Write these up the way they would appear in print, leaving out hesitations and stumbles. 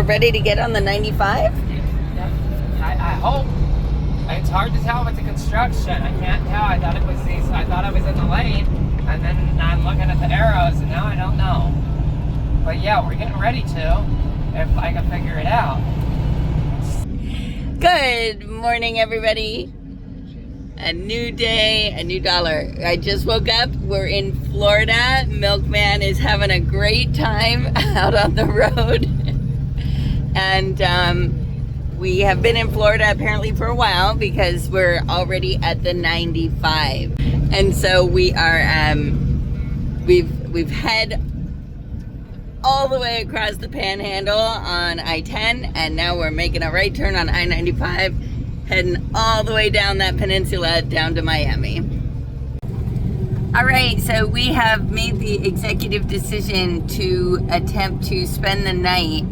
we're ready to get on the 95? Yeah, I hope. It's hard to tell with the construction. I can't tell. I thought I was in the lane, and then I'm looking at the arrows, and now I don't know. But yeah, we're getting ready to, if I can figure it out. Good morning, everybody. A new day, a new dollar. I just woke up. We're in Florida. Milkman is having a great time out on the road. And we have been in Florida apparently for a while because we're already at the 95. And so we are, we've head all the way across the Panhandle on I-10, and now we're making a right turn on I-95, heading all the way down that peninsula down to Miami. All right, so we have made the executive decision to attempt to spend the night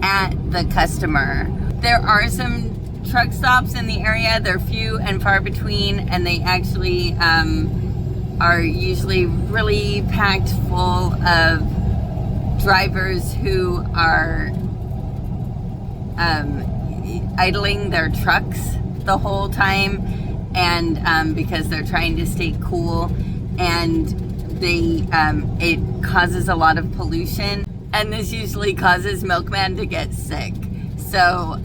at the customer. There are some truck stops in the area. They're few and far between, and they actually are usually really packed full of drivers who are idling their trucks the whole time, and because they're trying to stay cool, and they it causes a lot of pollution, and this usually causes Milkman to get sick. So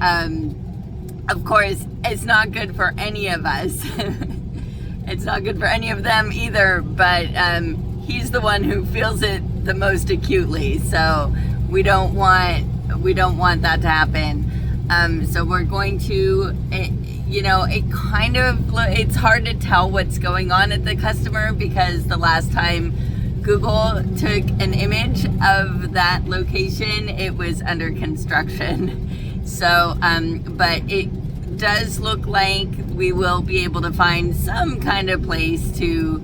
of course it's not good for any of us. It's not good for any of them either, but he's the one who feels it the most acutely, so we don't want that to happen. So we're going to, it's hard to tell what's going on at the customer because the last time Google took an image of that location, it was under construction. So, but it does look like we will be able to find some kind of place to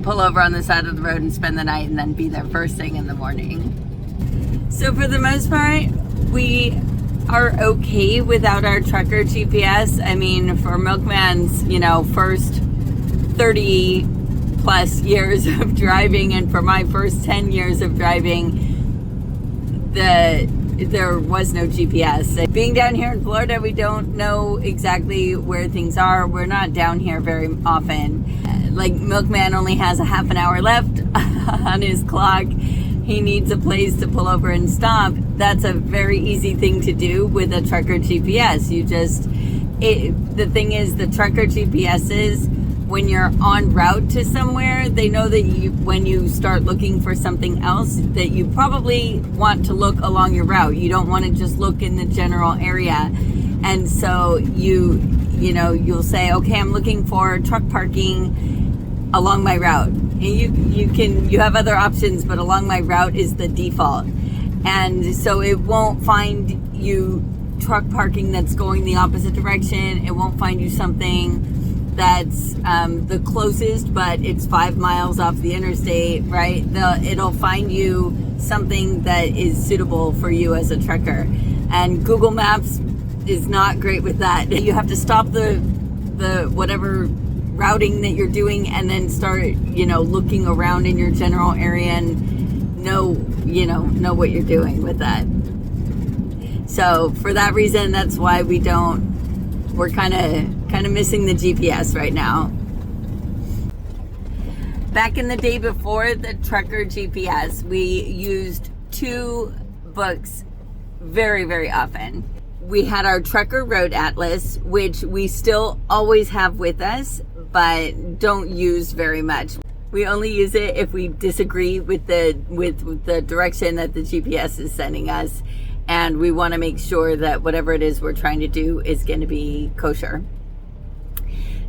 pull over on the side of the road and spend the night and then be there first thing in the morning. So for the most part, we are okay without our trucker GPS. I mean, for Milkman's, first 30 plus years of driving, and for my first 10 years of driving, there was no GPS. Being down here in Florida, we don't know exactly where things are. We're not down here very often. Like, Milkman only has a half an hour left on his clock. He needs a place to pull over and stop. That's a very easy thing to do with a trucker GPS. The thing is, the trucker GPSs, when you're en route to somewhere, they know that when you start looking for something else, that you probably want to look along your route. You don't want to just look in the general area. And so you'll say, okay, I'm looking for truck parking along my route. And you have other options, but along my route is the default. And so it won't find you truck parking that's going the opposite direction. It won't find you something that's the closest, but it's 5 miles off the interstate, right? It'll find you something that is suitable for you as a trucker. And Google Maps is not great with that. You have to stop the whatever routing that you're doing and then start, looking around in your general area and know what you're doing with that. So for that reason, that's why we're kind of missing the GPS right now. Back in the day before the trucker GPS, we used two books very, very often. We had our Trucker Road Atlas, which we still always have with us, but don't use very much. We only use it if we disagree with the direction that the GPS is sending us, and we want to make sure that whatever it is we're trying to do is going to be kosher.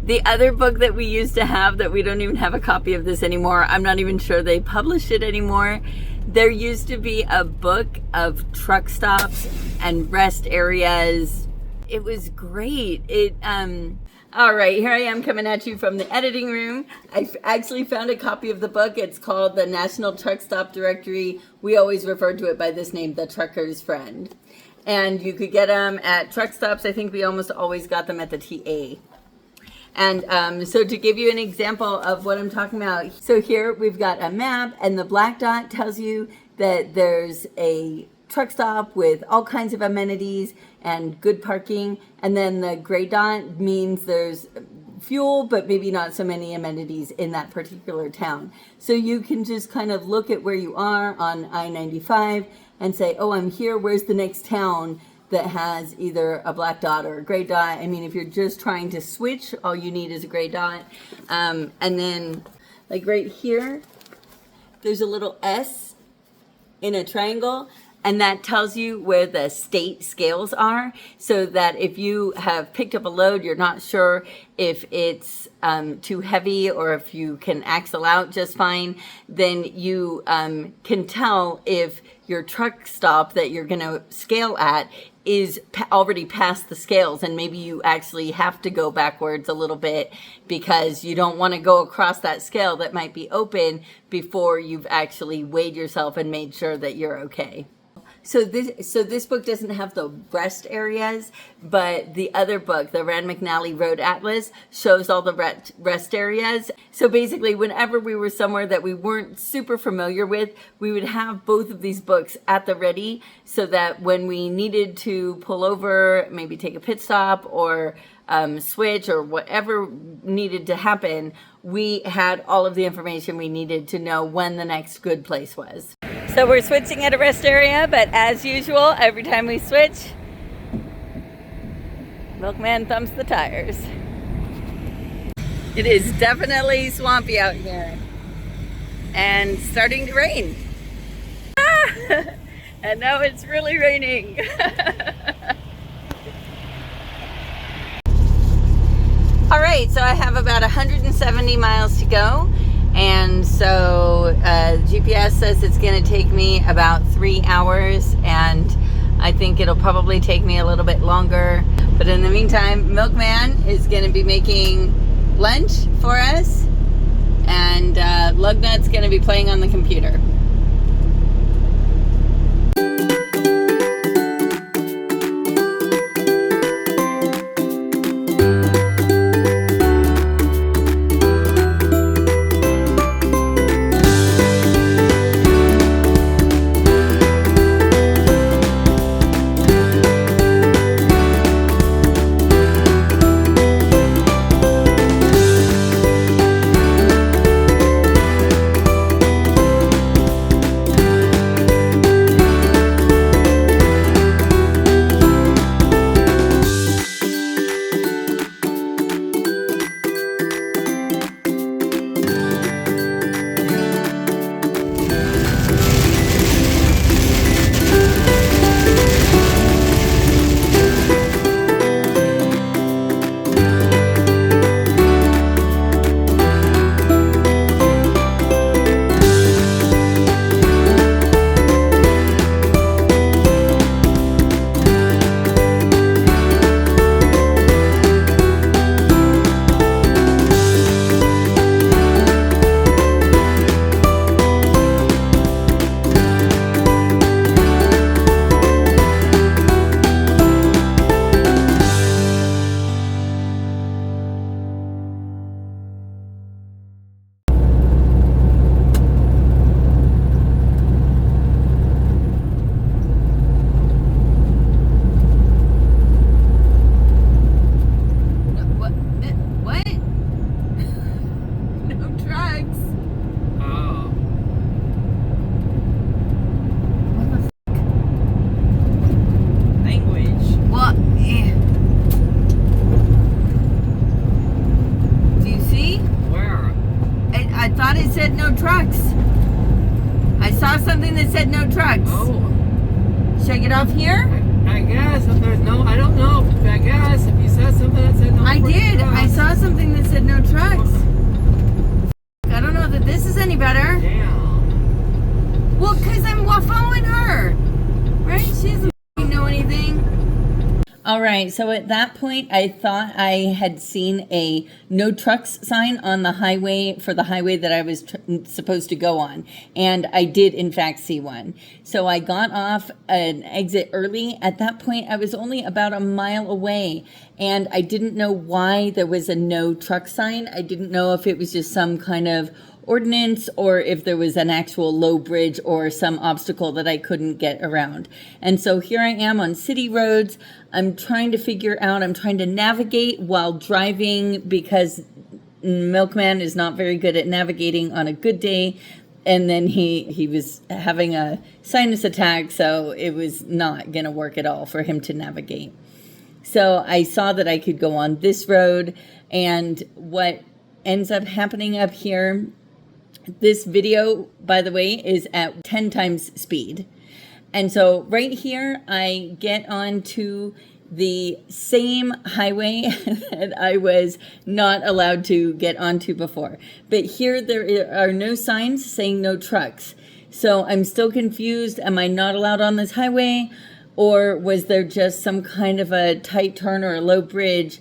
The other book that we used to have, that we don't even have a copy of this anymore, I'm not even sure they publish it anymore. There used to be a book of truck stops and rest areas. It was great. All right, here I am coming at you from the editing room. I actually found a copy of the book. It's called The National Truck Stop Directory. We always refer to it by this name, The Trucker's Friend. And you could get them at truck stops. I think we almost always got them at the TA. And so to give you an example of what I'm talking about, so here we've got a map, and the black dot tells you that there's a truck stop with all kinds of amenities and good parking. And then the gray dot means there's fuel, but maybe not so many amenities in that particular town. So you can just kind of look at where you are on I-95 and say, oh, I'm here, where's the next town that has either a black dot or a gray dot? I mean, if you're just trying to switch, all you need is a gray dot. And then, like right here, there's a little S in a triangle, and that tells you where the state scales are, so that if you have picked up a load, you're not sure if it's too heavy or if you can axle out just fine, then you can tell if your truck stop that you're going to scale at is already past the scales, and maybe you actually have to go backwards a little bit because you don't want to go across that scale that might be open before you've actually weighed yourself and made sure that you're okay. So this book doesn't have the rest areas, but the other book, the Rand McNally Road Atlas, shows all the rest areas. So basically, whenever we were somewhere that we weren't super familiar with, we would have both of these books at the ready, so that when we needed to pull over, maybe take a pit stop or switch or whatever needed to happen, we had all of the information we needed to know when the next good place was. So we're switching at a rest area, but as usual, every time we switch, Milkman thumps the tires. It is definitely swampy out here and starting to rain. And now it's really raining. All right, so I have about 170 miles to go. And so GPS says it's going to take me about 3 hours, and I think it'll probably take me a little bit longer. But in the meantime, Milkman is going to be making lunch for us, and Lugnut's going to be playing on the computer. Should I get off here? I guess if there's no, I don't know. I guess if you said something that said no. I did. I saw something that said no trucks. I don't know that this is any better. Damn. Well, because I'm following her. Right? She doesn't know anything. All right, so at that point, I thought I had seen a no trucks sign on the highway for the highway that I was supposed to go on. And I did, in fact, see one. So I got off an exit early. At that point, I was only about a mile away. And I didn't know why there was a no truck sign. I didn't know if it was just some kind of ordinance or if there was an actual low bridge or some obstacle that I couldn't get around. And so here I am on city roads. I'm trying to navigate while driving because Milkman is not very good at navigating on a good day. And then he was having a sinus attack, so it was not going to work at all for him to navigate. So I saw that I could go on this road, and what ends up happening up here, this video, by the way, is at 10 times speed. And so right here, I get onto the same highway that I was not allowed to get onto before. But here there are no signs saying no trucks. So I'm still confused. Am I not allowed on this highway? Or was there just some kind of a tight turn or a low bridge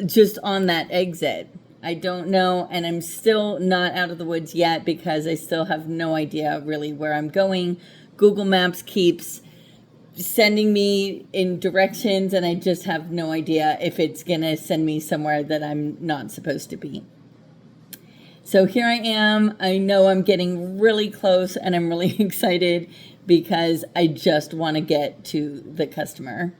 just on that exit? I don't know. And I'm still not out of the woods yet because I still have no idea really where I'm going. Google Maps keeps sending me in directions and I just have no idea if it's gonna send me somewhere that I'm not supposed to be. So here I am. I know I'm getting really close and I'm really excited because I just want to get to the customer.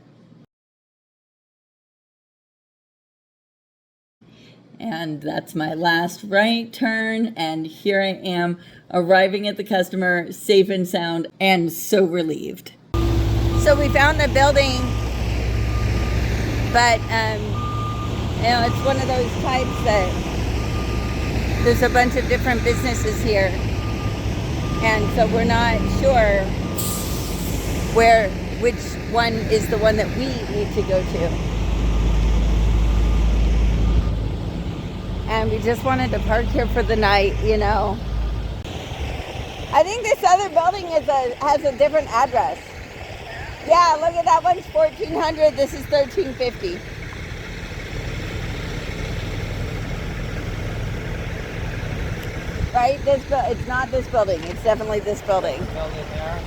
And that's my last right turn, and here I am arriving at the customer safe and sound and so relieved. So we found a building, but you know, it's one of those types that there's a bunch of different businesses here, and so we're not sure which one is the one that we need to go to. And we just wanted to park here for the night, you know. I think this other building has a different address. Yeah, look at that one's 1400. This is 1350. Right? It's not this building. It's definitely this building. Building there.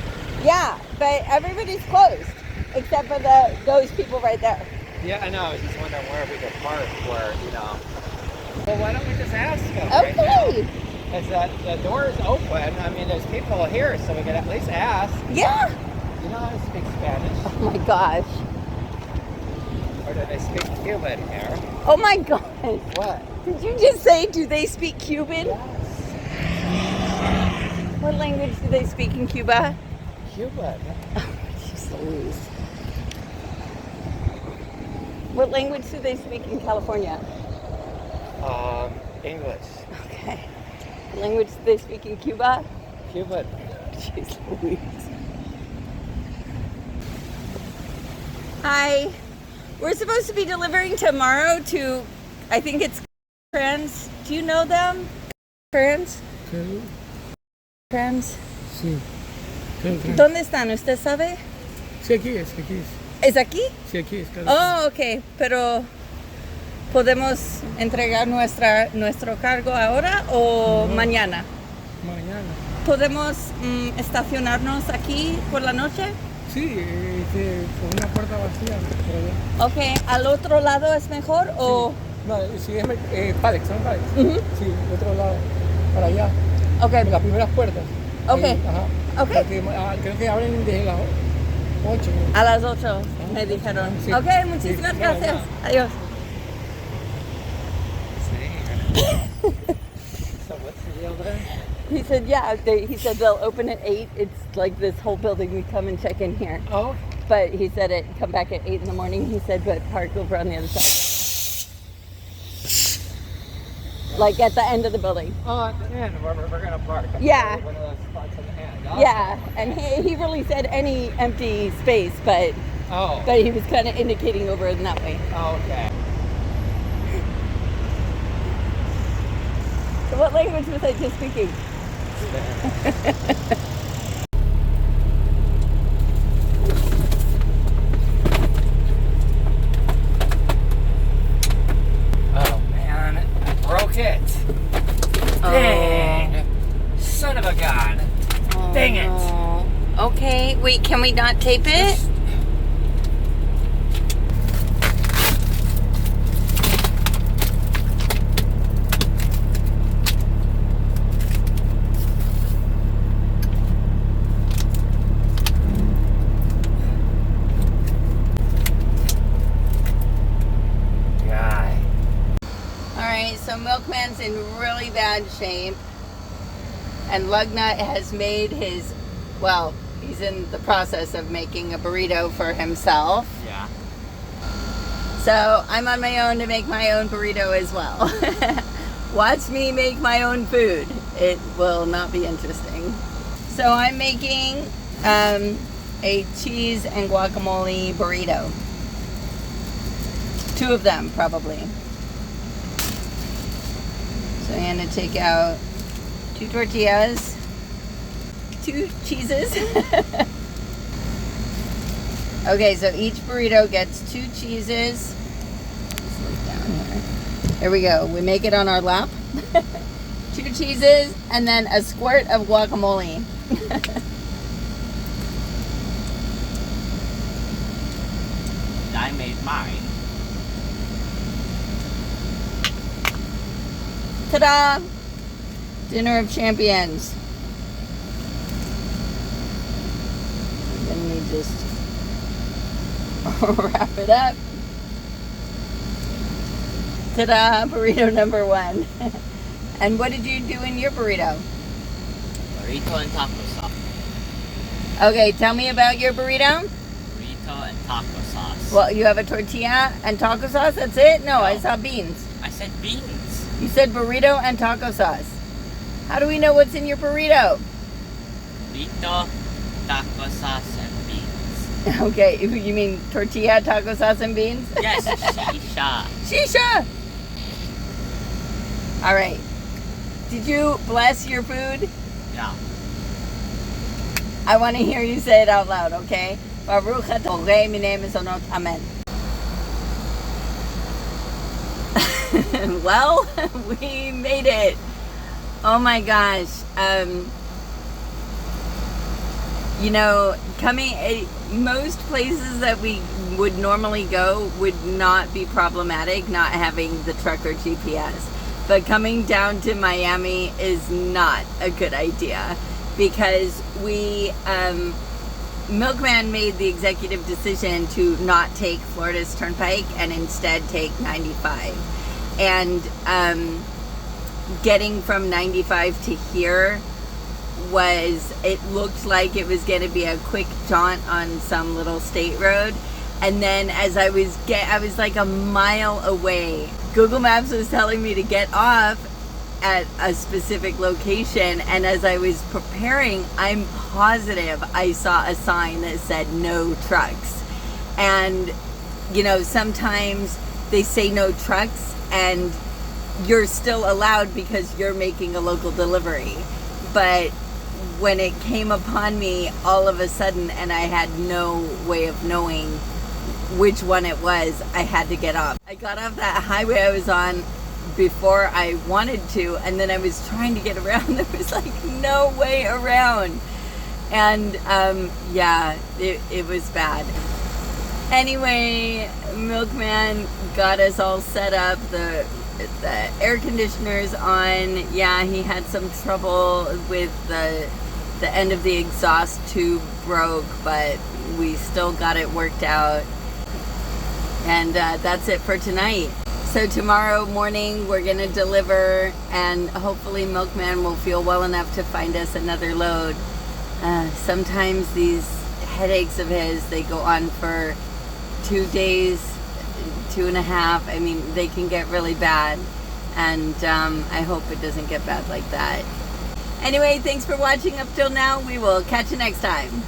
Yeah, but everybody's closed except for those people right there. Yeah, I know. I was just wondering where we could park, where, you know. Well, why don't we just ask them? Okay. Is that the door is open? I mean, there's people here, so we could at least ask. Yeah. You know how to speak Spanish? Oh my gosh. Or do they speak Cuban here? Oh my gosh. What? Did you just say, do they speak Cuban? Yes. What language do they speak in Cuba? Cuban. Oh, jeez Louise. What language do they speak in California? English. Okay. What language do they speak in Cuba? Cuban. Jeez Louise. Hi. We're supposed to be delivering tomorrow to, I think it's Trans. Do you know them? Trans? Trans. Sí. ¿Dónde están? ¿Usted sabe? Sí, aquí es, aquí es. ¿Es aquí? Sí, aquí es. Oh, ok. Pero ¿podemos entregar nuestro cargo ahora o No. mañana? Mañana. ¿Podemos estacionarnos aquí por la noche? Sí, con una puerta vacía por allá. Ok. ¿Al otro lado es mejor o...? No, sí, es Padex, ¿son Padex? Ujú. Sí, del otro lado, para allá. Ok. En las primeras puertas. Ok. Ahí, ajá. Ok. Porque, creo que abren desde las 8. A las 8 me dijeron. Sí. Ok, muchísimas Sí, gracias. ya. Adiós. So what's the deal there? He said, yeah, he said they'll open at 8. It's like this whole building. We come and check in here. Oh. But he said come back at 8 in the morning. He said, but park over on the other side. Like at the end of the building. Oh, at the end, where we're going to park. Yeah. One of those spots at the end. Oh. Yeah, and he really said any empty space, but Oh. he was kind of indicating over in that way. Oh, okay. So what language was I just speaking? Oh, man. I broke it. Dang. Son of a gun. Dang it. Oh, okay, wait, can we not tape it? bad shape. And Lugnut has made his, well, he's in the process of making a burrito for himself. Yeah. So I'm on my own to make my own burrito as well. Watch me make my own food. It will not be interesting. So I'm making a cheese and guacamole burrito. 2 of them, probably. So I'm gonna take out 2 tortillas, 2 cheeses. Okay, so each burrito gets 2 cheeses. Let's look down here. There we go. We make it on our lap. 2 cheeses and then a squirt of guacamole. I made mine. Ta-da! Dinner of champions. Then we just wrap it up. Ta-da! Burrito number 1. And what did you do in your burrito? Burrito and taco sauce. Okay, tell me about your burrito. Burrito and taco sauce. Well, you have a tortilla and taco sauce, that's it? No, I saw beans. I said beans. You said burrito and taco sauce. How do we know what's in your burrito? Burrito, taco sauce, and beans. Okay, you mean tortilla, taco sauce, and beans? Yes, shisha. Shisha! All right. Did you bless your food? Yeah. I want to hear you say it out loud, okay? Baruch atah Rei minei mezonot, amen. Well, we made it. Oh my gosh. You know, most places that we would normally go would not be problematic not having the truck or GPS. But coming down to Miami is not a good idea because Milkman made the executive decision to not take Florida's Turnpike and instead take 95. And getting from 95 to here it looked like it was going to be a quick jaunt on some little state road. And then as I was like a mile away. Google Maps was telling me to get off at a specific location, and as I was preparing, I'm positive I saw a sign that said no trucks. And you know, sometimes they say no trucks and you're still allowed because you're making a local delivery. But when it came upon me all of a sudden and I had no way of knowing which one it was, I had to get off. I got off that highway I was on before I wanted to, and then I was trying to get around. There was like no way around. And yeah, it was bad. Anyway, Milkman got us all set up. The air conditioner's on. Yeah, he had some trouble with the end of the exhaust tube broke, but we still got it worked out. And that's it for tonight. So tomorrow morning we're gonna deliver, and hopefully Milkman will feel well enough to find us another load. Sometimes these headaches of his, they go on for 2 days, 2.5. I mean, they can get really bad, and I hope it doesn't get bad like that. Anyway, thanks for watching up till now. We will catch you next time.